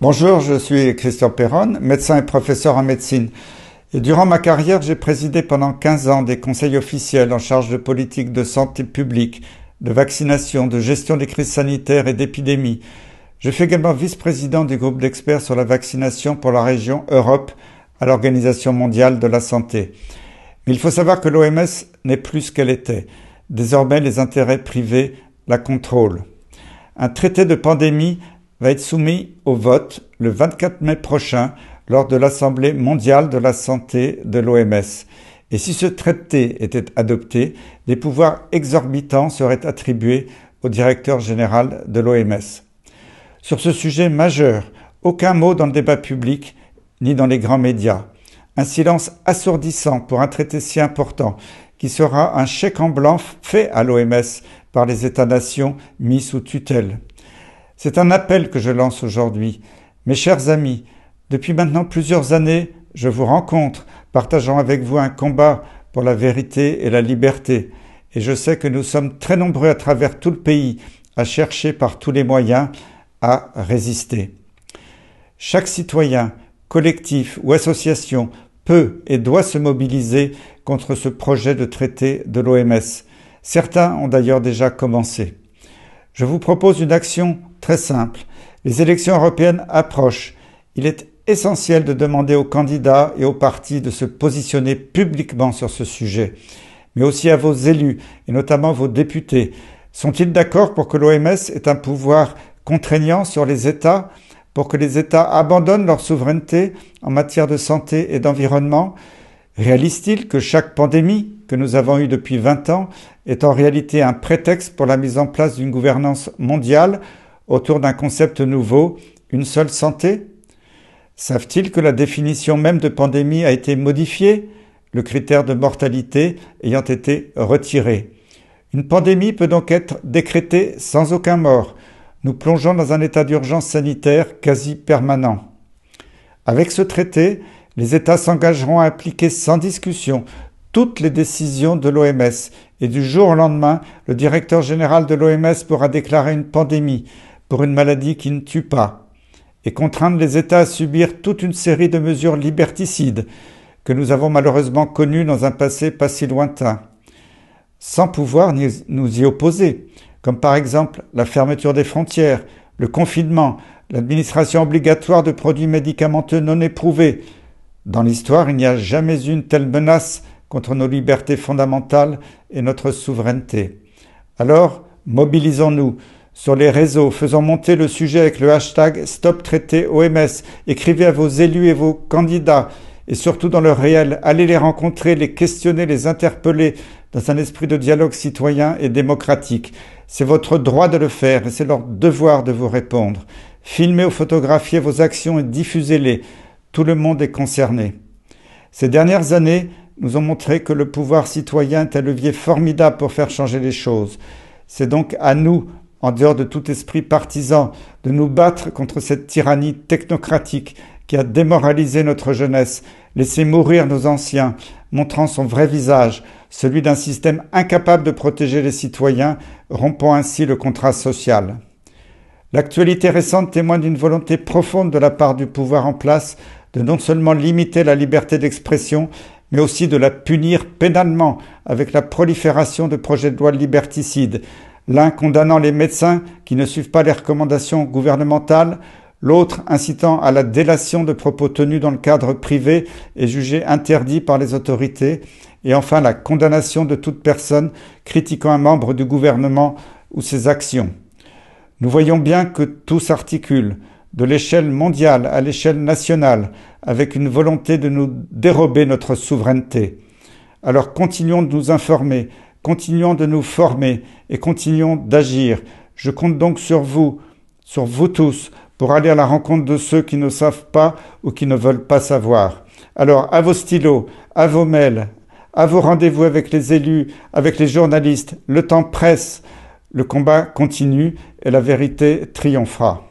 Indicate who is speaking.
Speaker 1: Bonjour, je suis Christian Perron, médecin et professeur en médecine. Et durant ma carrière, j'ai présidé pendant 15 ans des conseils officiels en charge de politique de santé publique, de vaccination, de gestion des crises sanitaires et d'épidémies. Je fus également vice-président du groupe d'experts sur la vaccination pour la région Europe à l'Organisation mondiale de la santé. Mais il faut savoir que l'OMS n'est plus ce qu'elle était. Désormais, les intérêts privés la contrôlent. Un traité de pandémie va être soumis au vote le 24 mai prochain lors de l'Assemblée mondiale de la santé de l'OMS. Et si ce traité était adopté, des pouvoirs exorbitants seraient attribués au directeur général de l'OMS. Sur ce sujet majeur, aucun mot dans le débat public ni dans les grands médias. Un silence assourdissant pour un traité si important qui sera un chèque en blanc fait à l'OMS par les États-nations mis sous tutelle. C'est un appel que je lance aujourd'hui. Mes chers amis, depuis maintenant plusieurs années, je vous rencontre, partageant avec vous un combat pour la vérité et la liberté. Et je sais que nous sommes très nombreux à travers tout le pays à chercher par tous les moyens à résister. Chaque citoyen, collectif ou association peut et doit se mobiliser contre ce projet de traité de l'OMS. Certains ont d'ailleurs déjà commencé. Je vous propose une action très simple. Les élections européennes approchent. Il est essentiel de demander aux candidats et aux partis de se positionner publiquement sur ce sujet, mais aussi à vos élus, et notamment vos députés. Sont-ils d'accord pour que l'OMS ait un pouvoir contraignant sur les États, pour que les États abandonnent leur souveraineté en matière de santé et d'environnement? Réalise-t-il que chaque pandémie que nous avons eue depuis 20 ans est en réalité un prétexte pour la mise en place d'une gouvernance mondiale autour d'un concept nouveau, une seule santé? Savent-ils que la définition même de pandémie a été modifiée, le critère de mortalité ayant été retiré? Une pandémie peut donc être décrétée sans aucun mort. Nous plongeons dans un état d'urgence sanitaire quasi permanent. Avec ce traité, les États s'engageront à appliquer sans discussion toutes les décisions de l'OMS et du jour au lendemain, le directeur général de l'OMS pourra déclarer une pandémie pour une maladie qui ne tue pas et contraindre les États à subir toute une série de mesures liberticides que nous avons malheureusement connues dans un passé pas si lointain, sans pouvoir nous y opposer, comme par exemple la fermeture des frontières, le confinement, l'administration obligatoire de produits médicamenteux non éprouvés. Dans l'histoire, il n'y a jamais eu une telle menace contre nos libertés fondamentales et notre souveraineté. Alors, mobilisons-nous sur les réseaux, faisons monter le sujet avec le hashtag StopTraité-OMS, écrivez à vos élus et vos candidats, et surtout dans le réel, allez les rencontrer, les questionner, les interpeller dans un esprit de dialogue citoyen et démocratique. C'est votre droit de le faire et c'est leur devoir de vous répondre. Filmez ou photographiez vos actions et diffusez-les. Tout le monde est concerné. Ces dernières années nous ont montré que le pouvoir citoyen est un levier formidable pour faire changer les choses. C'est donc à nous, en dehors de tout esprit partisan, de nous battre contre cette tyrannie technocratique qui a démoralisé notre jeunesse, laissé mourir nos anciens, montrant son vrai visage, celui d'un système incapable de protéger les citoyens, rompant ainsi le contrat social. L'actualité récente témoigne d'une volonté profonde de la part du pouvoir en place de non seulement limiter la liberté d'expression, mais aussi de la punir pénalement avec la prolifération de projets de loi liberticides, l'un condamnant les médecins qui ne suivent pas les recommandations gouvernementales, l'autre incitant à la délation de propos tenus dans le cadre privé et jugés interdits par les autorités, et enfin la condamnation de toute personne critiquant un membre du gouvernement ou ses actions. Nous voyons bien que tout s'articule, de l'échelle mondiale à l'échelle nationale, avec une volonté de nous dérober notre souveraineté. Alors continuons de nous informer, continuons de nous former et continuons d'agir. Je compte donc sur vous tous, pour aller à la rencontre de ceux qui ne savent pas ou qui ne veulent pas savoir. Alors, à vos stylos, à vos mails, à vos rendez-vous avec les élus, avec les journalistes, le temps presse, le combat continue et la vérité triomphera.